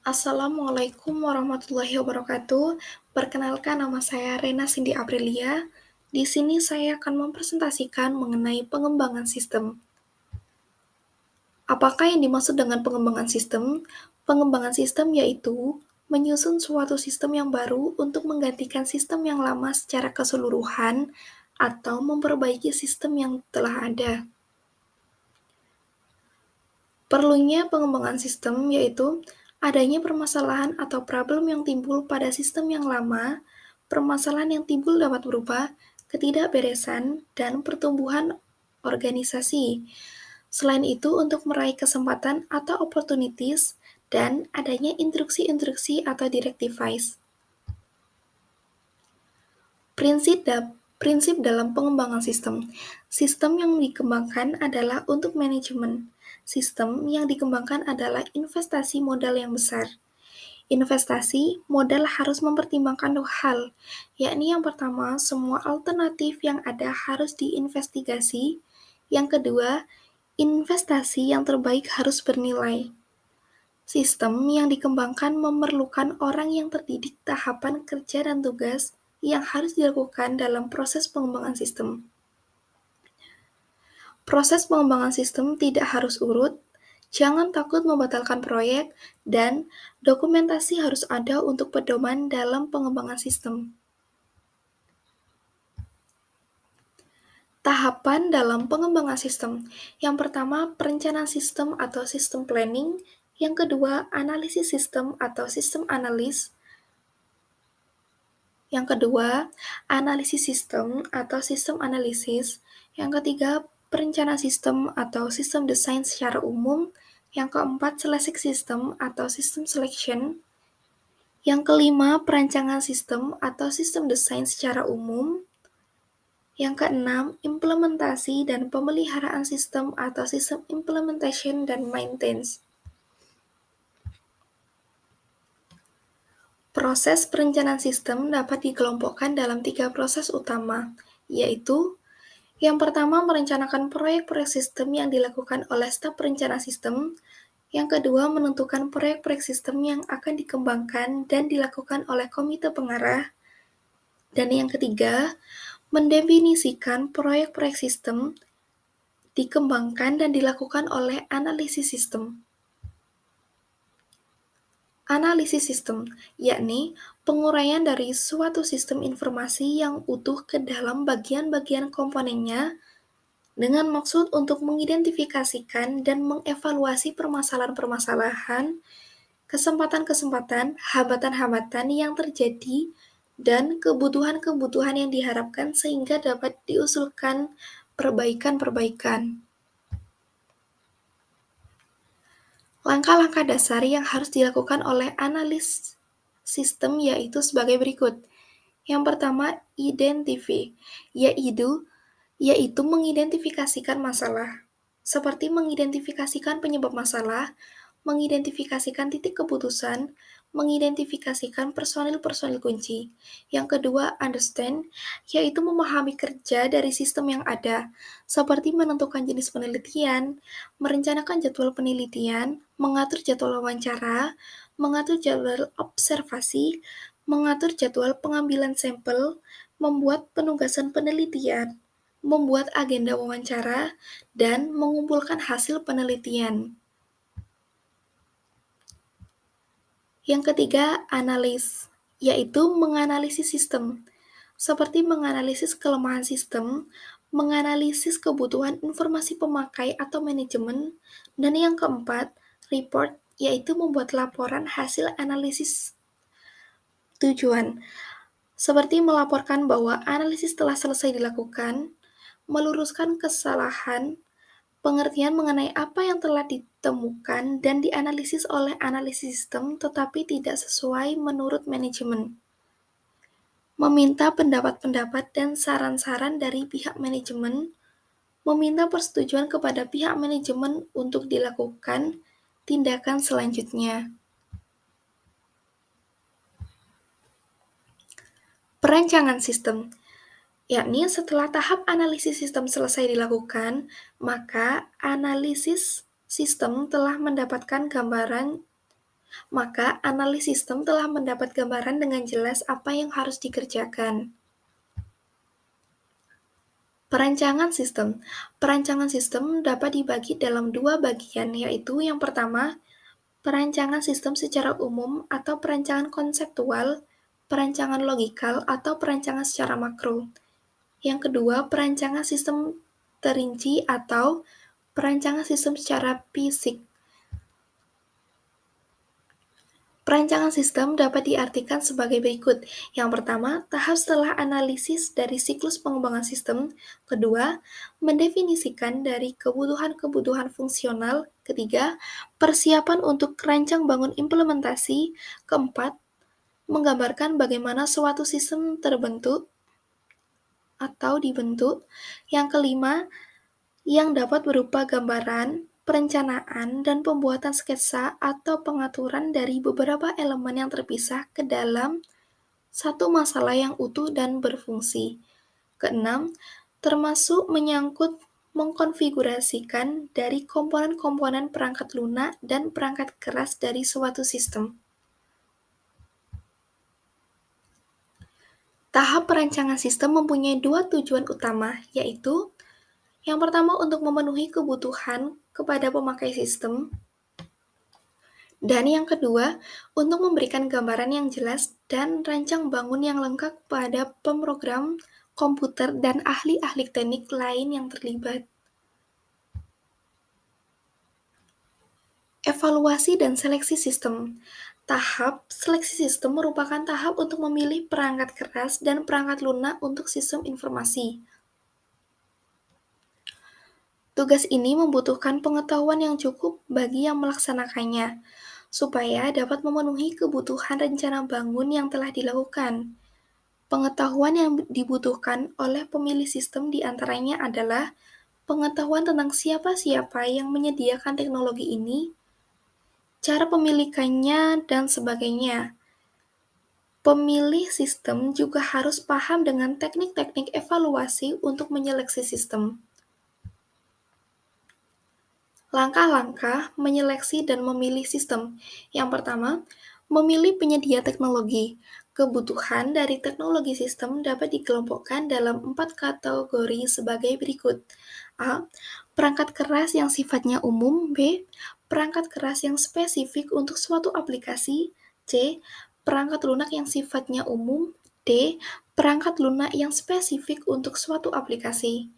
Assalamualaikum warahmatullahi wabarakatuh. Perkenalkan, nama saya Rena Cindy Aprilia. Di sini saya akan mempresentasikan mengenai pengembangan sistem. Apakah yang dimaksud dengan pengembangan sistem? Pengembangan sistem yaitu menyusun suatu sistem yang baru untuk menggantikan sistem yang lama secara keseluruhan atau memperbaiki sistem yang telah ada. Perlunya pengembangan sistem yaitu adanya permasalahan atau problem yang timbul pada sistem yang lama. Permasalahan yang timbul dapat berupa ketidakberesan dan pertumbuhan organisasi. Selain itu, untuk meraih kesempatan atau opportunities dan adanya instruksi-instruksi atau directives. Prinsip dalam pengembangan sistem. Sistem yang dikembangkan adalah untuk manajemen. Sistem yang dikembangkan adalah investasi modal yang besar. Investasi modal harus mempertimbangkan dua hal, yakni yang pertama, semua alternatif yang ada harus diinvestigasi. Yang kedua, investasi yang terbaik harus bernilai. Sistem yang dikembangkan memerlukan orang yang terdidik tahapan kerja dan tugas yang harus dilakukan dalam proses pengembangan sistem. Proses pengembangan sistem tidak harus urut, jangan takut membatalkan proyek, dan dokumentasi harus ada untuk pedoman dalam pengembangan sistem. Tahapan dalam pengembangan sistem. Yang pertama, perencanaan sistem atau sistem planning. Yang kedua, analisis sistem atau sistem analis. Yang kedua, analisis sistem atau sistem analisis. Yang ketiga, perencanaan sistem atau sistem desain secara umum. Yang keempat, seleksi sistem atau sistem selection. Yang kelima, perancangan sistem atau sistem desain secara umum. Yang keenam, implementasi dan pemeliharaan sistem atau sistem implementation dan maintenance. Proses perencanaan sistem dapat dikelompokkan dalam 3 proses utama, yaitu yang pertama, merencanakan proyek-proyek sistem yang dilakukan oleh staf perencana sistem. Yang kedua, menentukan proyek-proyek sistem yang akan dikembangkan dan dilakukan oleh komite pengarah. Dan yang ketiga, mendefinisikan proyek-proyek sistem dikembangkan dan dilakukan oleh analisis sistem. Analisis sistem, yakni penguraian dari suatu sistem informasi yang utuh ke dalam bagian-bagian komponennya dengan maksud untuk mengidentifikasikan dan mengevaluasi permasalahan-permasalahan, kesempatan-kesempatan, hambatan-hambatan yang terjadi, dan kebutuhan-kebutuhan yang diharapkan sehingga dapat diusulkan perbaikan-perbaikan. Langkah-langkah dasar yang harus dilakukan oleh analis sistem yaitu sebagai berikut. Yang pertama, yaitu mengidentifikasikan masalah, seperti mengidentifikasikan penyebab masalah, mengidentifikasikan titik keputusan, mengidentifikasikan personil-personil kunci. Yang kedua, understand, yaitu memahami kerja dari sistem yang ada, seperti menentukan jenis penelitian, merencanakan jadwal penelitian, mengatur jadwal wawancara, mengatur jadwal observasi, mengatur jadwal pengambilan sampel, membuat penugasan penelitian, membuat agenda wawancara, dan mengumpulkan hasil penelitian. Yang ketiga, analis, yaitu menganalisis sistem, seperti menganalisis kelemahan sistem, menganalisis kebutuhan informasi pemakai atau manajemen, dan yang keempat, report, yaitu membuat laporan hasil analisis tujuan, seperti melaporkan bahwa analisis telah selesai dilakukan, meluruskan kesalahan, pengertian mengenai apa yang telah ditemukan dan dianalisis oleh analisis sistem tetapi tidak sesuai menurut manajemen. Meminta pendapat-pendapat dan saran-saran dari pihak manajemen, meminta persetujuan kepada pihak manajemen untuk dilakukan tindakan selanjutnya. Perancangan sistem, yakni setelah tahap analisis sistem selesai dilakukan, maka analisis sistem telah mendapatkan gambaran Maka analis sistem telah mendapat gambaran dengan jelas apa yang harus dikerjakan. Perancangan sistem. Perancangan sistem dapat dibagi dalam dua bagian, yaitu yang pertama, perancangan sistem secara umum atau perancangan konseptual, perancangan logikal atau perancangan secara makro. Yang kedua, perancangan sistem terinci atau perancangan sistem secara fisik. Perancangan sistem dapat diartikan sebagai berikut. Yang pertama, tahap setelah analisis dari siklus pengembangan sistem. Kedua, mendefinisikan dari kebutuhan-kebutuhan fungsional. Ketiga, persiapan untuk rancang bangun implementasi. Keempat, menggambarkan bagaimana suatu sistem terbentuk atau dibentuk. Yang kelima, yang dapat berupa gambaran, perencanaan, dan pembuatan sketsa atau pengaturan dari beberapa elemen yang terpisah ke dalam satu masalah yang utuh dan berfungsi. Keenam, termasuk menyangkut mengkonfigurasikan dari komponen-komponen perangkat lunak dan perangkat keras dari suatu sistem. Tahap perancangan sistem mempunyai dua tujuan utama, yaitu yang pertama untuk memenuhi kebutuhan kepada pemakai sistem, dan yang kedua untuk memberikan gambaran yang jelas dan rancang bangun yang lengkap pada pemrogram komputer dan ahli-ahli teknik lain yang terlibat. Evaluasi dan seleksi sistem. Tahap seleksi sistem merupakan tahap untuk memilih perangkat keras dan perangkat lunak untuk sistem informasi. Tugas ini membutuhkan pengetahuan yang cukup bagi yang melaksanakannya, supaya dapat memenuhi kebutuhan rencana bangun yang telah dilakukan. Pengetahuan yang dibutuhkan oleh pemilih sistem diantaranya adalah pengetahuan tentang siapa-siapa yang menyediakan teknologi ini, cara pemilikannya, dan sebagainya. Pemilih sistem juga harus paham dengan teknik-teknik evaluasi untuk menyeleksi sistem. Langkah-langkah menyeleksi dan memilih sistem. Yang pertama, memilih penyedia teknologi. Kebutuhan dari teknologi sistem dapat dikelompokkan dalam 4 kategori sebagai berikut. A. Perangkat keras yang sifatnya umum. B. Perangkat keras yang spesifik untuk suatu aplikasi. C. Perangkat lunak yang sifatnya umum. D. Perangkat lunak yang spesifik untuk suatu aplikasi.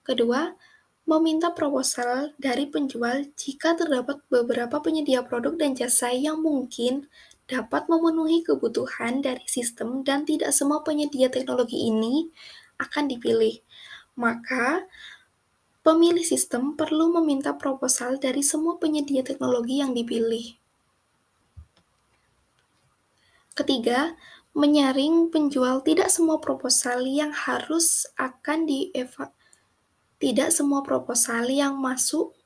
Kedua, meminta proposal dari penjual jika terdapat beberapa penyedia produk dan jasa yang mungkin dapat memenuhi kebutuhan dari sistem dan tidak semua penyedia teknologi ini akan dipilih. Maka, pemilih sistem perlu meminta proposal dari semua penyedia teknologi yang dipilih. Ketiga, menyaring penjual tidak semua proposal yang harus akan tidak semua proposal yang masuk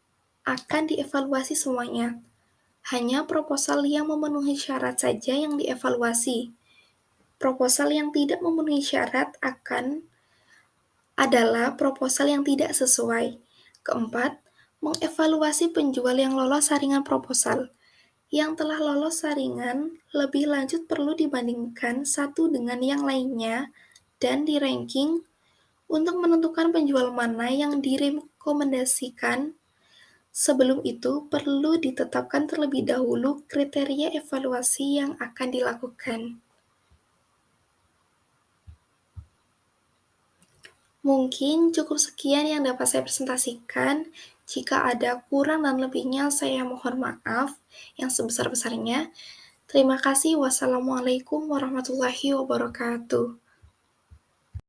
akan dievaluasi semuanya. Hanya proposal yang memenuhi syarat saja yang dievaluasi. Proposal yang tidak memenuhi syarat adalah proposal yang tidak sesuai. Keempat, mengevaluasi penjual yang lolos saringan proposal. Yang telah lolos saringan lebih lanjut perlu dibandingkan satu dengan yang lainnya dan di-ranking untuk menentukan penjual mana yang direkomendasikan. Sebelum itu, perlu ditetapkan terlebih dahulu kriteria evaluasi yang akan dilakukan. Mungkin cukup sekian yang dapat saya presentasikan. Jika ada kurang dan lebihnya, saya mohon maaf yang sebesar-besarnya. Terima kasih. Wassalamualaikum warahmatullahi wabarakatuh.